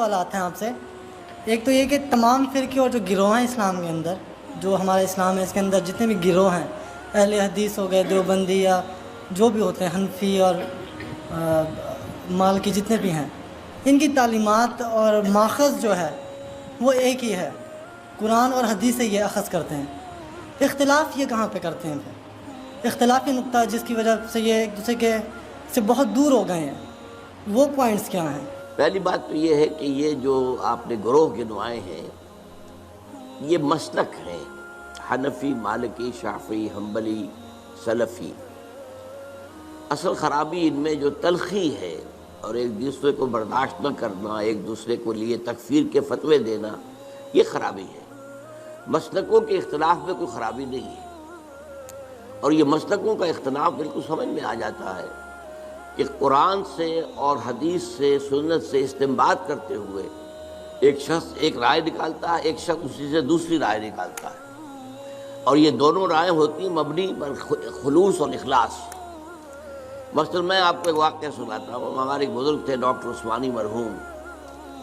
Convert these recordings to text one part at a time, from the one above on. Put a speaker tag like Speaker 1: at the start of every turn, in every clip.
Speaker 1: سوالات ہیں آپ سے. ایک تو یہ کہ تمام فرقے اور جو گروہ ہیں اسلام کے اندر، جو ہمارا اسلام ہے اس کے اندر جتنے بھی گروہ ہیں، اہل حدیث ہو گئے، دیوبندی یا جو بھی ہوتے ہیں، حنفی اور مالکی جتنے بھی ہیں، ان کی تعلیمات اور ماخذ جو ہے وہ ایک ہی ہے، قرآن اور حدیث سے یہ اخذ کرتے ہیں. اختلاف یہ کہاں پہ کرتے ہیں پھر؟ اختلافی نقطہ جس کی وجہ سے یہ ایک دوسرے کے سے بہت دور ہو گئے ہیں، وہ پوائنٹس کیا ہیں؟
Speaker 2: پہلی بات تو یہ ہے کہ یہ جو آپ نے گروہ گنوائے ہیں یہ مسلک ہیں، حنفی، مالکی، شافعی، حنبلی، سلفی. اصل خرابی ان میں جو تلخی ہے اور ایک دوسرے کو برداشت نہ کرنا، ایک دوسرے کو لیے تکفیر کے فتوے دینا، یہ خرابی ہے. مسلکوں کے اختلاف میں کوئی خرابی نہیں ہے، اور یہ مسلکوں کا اختلاف بالکل سمجھ میں آ جاتا ہے کہ قرآن سے اور حدیث سے، سنت سے استنباط کرتے ہوئے ایک شخص ایک رائے نکالتا ہے، ایک شخص اسی سے دوسری رائے نکالتا ہے، اور یہ دونوں رائے ہوتی ہیں مبنی پر خلوص اور اخلاص. مثلا میں آپ کو ایک واقعہ سناتا ہوں. ہمارے ایک بزرگ تھے ڈاکٹر عثمانی مرحوم،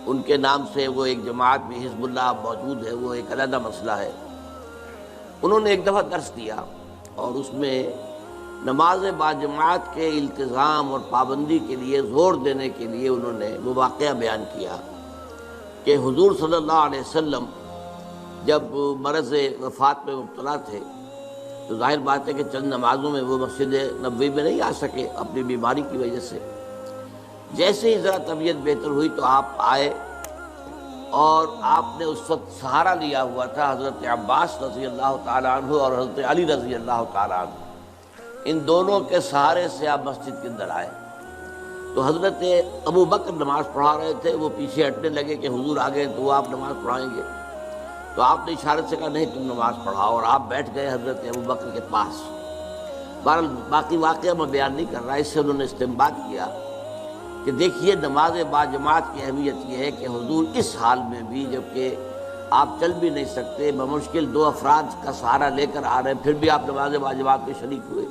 Speaker 2: ان کے نام سے وہ ایک جماعت بھی حزب اللہ موجود ہے، وہ ایک علیحدہ مسئلہ ہے. انہوں نے ایک دفعہ درس دیا اور اس میں نماز باجماعت کے التزام اور پابندی کے لیے زور دینے کے لیے انہوں نے وہ واقعہ بیان کیا کہ حضور صلی اللہ علیہ وسلم جب مرض وفات میں مبتلا تھے تو ظاہر بات ہے کہ چند نمازوں میں وہ مسجد نبوی میں نہیں آ سکے اپنی بیماری کی وجہ سے. جیسے ہی ذرا طبیعت بہتر ہوئی تو آپ آئے، اور آپ نے اس وقت سہارا لیا ہوا تھا حضرت عباس رضی اللہ تعالیٰ عنہ اور حضرت علی رضی اللہ تعالیٰ عنہ. ان دونوں کے سہارے سے آپ مسجد کے اندر آئے. تو حضرت ابو بکر نماز پڑھا رہے تھے، وہ پیچھے ہٹنے لگے کہ حضور آگے تو آپ نماز پڑھائیں گے. تو آپ نے اشارت سے کہا نہیں تم نماز پڑھاؤ، اور آپ بیٹھ گئے حضرت ابو بکر کے پاس. بہرحال باقی واقعہ میں بیان نہیں کر رہا، اس سے انہوں نے استنباط کیا کہ دیکھیے نماز باجماعت کی اہمیت یہ ہے کہ حضور اس حال میں بھی، جبکہ آپ چل بھی نہیں سکتے، بمشکل 2 افراد کا سہارا لے کر آ رہے ہیں، پھر بھی آپ نماز باجماعت میں شریک ہوئے.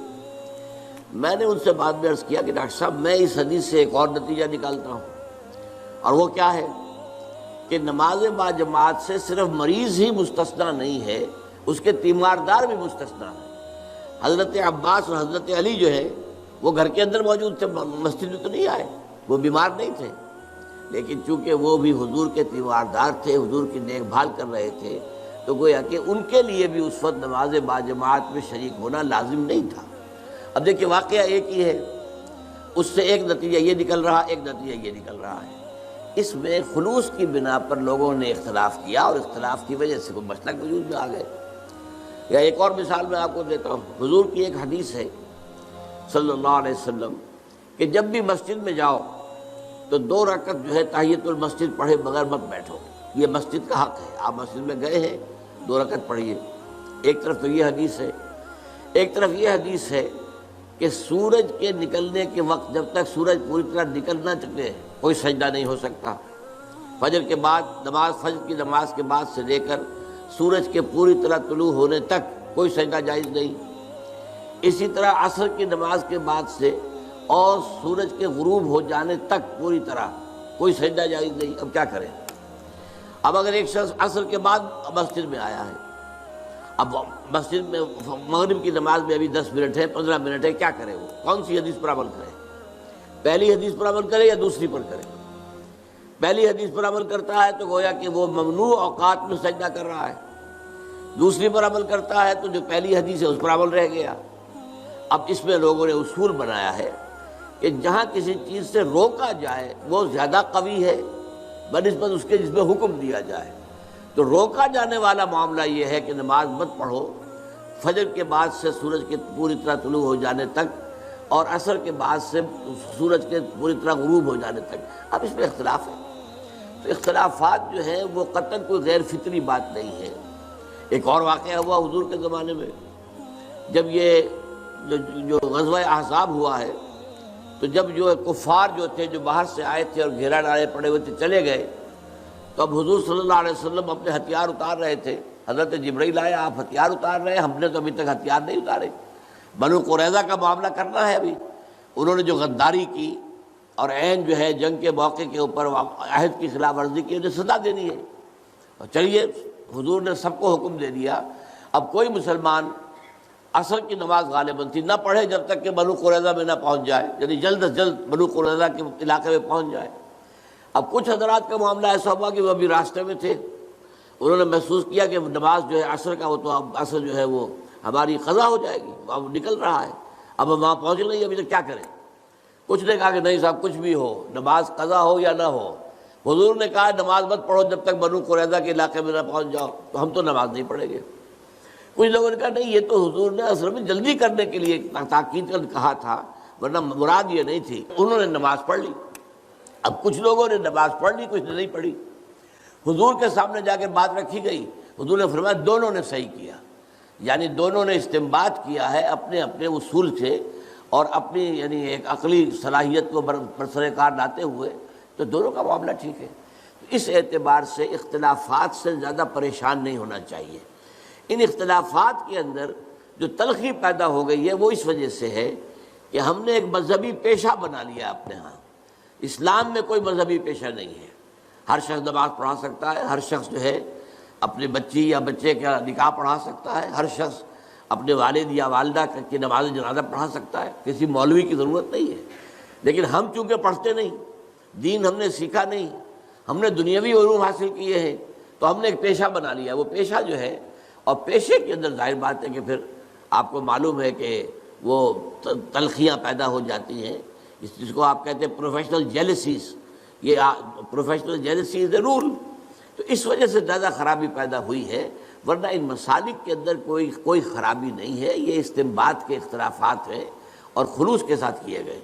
Speaker 2: میں نے ان سے بعد میں عرض کیا کہ ڈاکٹر صاحب میں اس حدیث سے ایک اور نتیجہ نکالتا ہوں، اور وہ کیا ہے کہ نماز باجماعت سے صرف مریض ہی مستثنیٰ نہیں ہے، اس کے تیماردار بھی مستثنیٰ ہیں. حضرت عباس اور حضرت علی جو ہے وہ گھر کے اندر موجود تھے، مسجد میں تو نہیں آئے، وہ بیمار نہیں تھے، لیکن چونکہ وہ بھی حضور کے تیماردار تھے، حضور کی دیکھ بھال کر رہے تھے، تو گویا کہ ان کے لیے بھی اس وقت نماز باجماعت میں شریک ہونا لازم نہیں تھا. اب دیکھیں واقعہ ایک ہی ہے، اس سے ایک نتیجہ یہ نکل رہا، ایک نتیجہ یہ نکل رہا ہے. اس میں خلوص کی بنا پر لوگوں نے اختلاف کیا، اور اختلاف کی وجہ سے کوئی مسلک وجود میں آ گئے. یا ایک اور مثال میں آپ کو دیتا ہوں. حضور کی ایک حدیث ہے صلی اللہ علیہ وسلم کہ جب بھی مسجد میں جاؤ تو 2 رکعت جو ہے تحیۃ المسجد پڑھے بغیر مت بیٹھو، یہ مسجد کا حق ہے. آپ مسجد میں گئے ہیں 2 رکعت پڑھیے. ایک طرف تو یہ حدیث ہے، ایک طرف یہ حدیث ہے کہ سورج کے نکلنے کے وقت جب تک سورج پوری طرح نکل نہ چکے کوئی سجدہ نہیں ہو سکتا. فجر کے بعد فجر کی نماز کے بعد سے لے کر سورج کے پوری طرح طلوع ہونے تک کوئی سجدہ جائز نہیں. اسی طرح عصر کی نماز کے بعد سے اور سورج کے غروب ہو جانے تک پوری طرح کوئی سجدہ جائز نہیں. اب کیا کریں؟ اب اگر ایک شخص عصر کے بعد مسجد میں آیا ہے، اب مسجد میں مغرب کی نماز میں ابھی 10 منٹ ہے، 15 منٹ ہے، کیا کرے؟ وہ کون سی حدیث پر عمل کرے؟ پہلی حدیث پر عمل کرے یا دوسری پر کرے؟ پہلی حدیث پر عمل کرتا ہے تو گویا کہ وہ ممنوع اوقات میں سجدہ کر رہا ہے. دوسری پر عمل کرتا ہے تو جو پہلی حدیث ہے اس پر عمل رہ گیا. اب اس میں لوگوں نے اصول بنایا ہے کہ جہاں کسی چیز سے روکا جائے وہ زیادہ قوی ہے بنسبت اس کے جس میں حکم دیا جائے. تو روکا جانے والا معاملہ یہ ہے کہ نماز مت پڑھو فجر کے بعد سے سورج کے پوری طرح طلوع ہو جانے تک، اور عصر کے بعد سے سورج کے پوری طرح غروب ہو جانے تک. اب اس میں اختلاف ہے. تو اختلافات جو ہیں وہ قطعاً کوئی غیر فطری بات نہیں ہے. ایک اور واقعہ ہوا حضور کے زمانے میں، جب یہ جو غزوہ احزاب ہوا ہے، تو جب جو کفار جو تھے جو باہر سے آئے تھے اور گھیرا ڈالے پڑے ہوئے تھے چلے گئے، تو اب حضور صلی اللہ علیہ وسلم اپنے ہتھیار اتار رہے تھے. حضرت جبرائیل آئے، آپ ہتھیار اتار رہے ہیں، ہم نے تو ابھی تک ہتھیار نہیں اتارے، بنو قریظہ کا معاملہ کرنا ہے ابھی. انہوں نے جو غداری کی اور عین جو ہے جنگ کے موقع کے اوپر عہد کی خلاف ورزی کی، انہیں سزا دینی ہے۔ اور چلیے حضور نے سب کو حکم دے دیا، اب کوئی مسلمان عصر کی نماز غالباً تھی نہ پڑھے جب تک کہ بنو قریظہ میں نہ پہنچ جائے، یعنی جلد از جلد بنو قریظہ کے علاقے میں پہنچ جائے۔ اب کچھ حضرات کا معاملہ ایسا ہوا کہ وہ ابھی راستے میں تھے، انہوں نے محسوس کیا کہ نماز جو ہے عصر کا، وہ تو اب عصر جو ہے وہ ہماری قضا ہو جائے گی، اب نکل رہا ہے، اب ہم وہاں پہنچ نہیں، ابھی تک کیا کریں؟ کچھ نے کہا کہ نہیں صاحب کچھ بھی ہو، نماز قضا ہو یا نہ ہو، حضور نے کہا نماز مت پڑھو جب تک بنو قریظہ کے علاقے میں نہ پہنچ جاؤ، تو ہم تو نماز نہیں پڑھیں گے۔ کچھ لوگوں نے کہا نہیں، یہ تو حضور نے اصل میں جلدی کرنے کے لیے تاکید کر کہا تھا، ورنہ مراد یہ نہیں تھی۔ انہوں نے نماز پڑھ لی۔ اب کچھ لوگوں نے نماز پڑھ لی، کچھ نے نہیں پڑھی۔ حضور کے سامنے جا کے بات رکھی گئی، حضور نے فرمایا دونوں نے صحیح کیا، یعنی دونوں نے استنباط کیا ہے اپنے اپنے اصول سے اور اپنی یعنی ایک عقلی صلاحیت کو برسر کار لاتے ہوئے، تو دونوں کا معاملہ ٹھیک ہے۔ اس اعتبار سے اختلافات سے زیادہ پریشان نہیں ہونا چاہیے۔ ان اختلافات کے اندر جو تلخی پیدا ہو گئی ہے وہ اس وجہ سے ہے کہ ہم نے ایک مذہبی پیشہ بنا لیا اپنے ہاں۔ اسلام میں کوئی مذہبی پیشہ نہیں ہے، ہر شخص نماز پڑھا سکتا ہے، ہر شخص جو ہے اپنے بچی یا بچے کا نکاح پڑھا سکتا ہے، ہر شخص اپنے والد یا والدہ کی نماز جنازہ پڑھا سکتا ہے، کسی مولوی کی ضرورت نہیں ہے۔ لیکن ہم چونکہ پڑھتے نہیں، دین ہم نے سیکھا نہیں، ہم نے دنیاوی علوم حاصل کیے ہیں، تو ہم نے ایک پیشہ بنا لیا۔ وہ پیشہ جو ہے، اور پیشے کے اندر ظاہر بات ہے کہ پھر آپ کو معلوم ہے کہ وہ تلخیاں پیدا ہو جاتی ہیں، جس کو آپ کہتے ہیں پروفیشنل جیلسیز، یہ پروفیشنل جیلسی از اے رول۔ تو اس وجہ سے زیادہ خرابی پیدا ہوئی ہے، ورنہ ان مسالک کے اندر کوئی خرابی نہیں ہے، یہ استنباط کے اختلافات ہیں اور خلوص کے ساتھ کیے گئے۔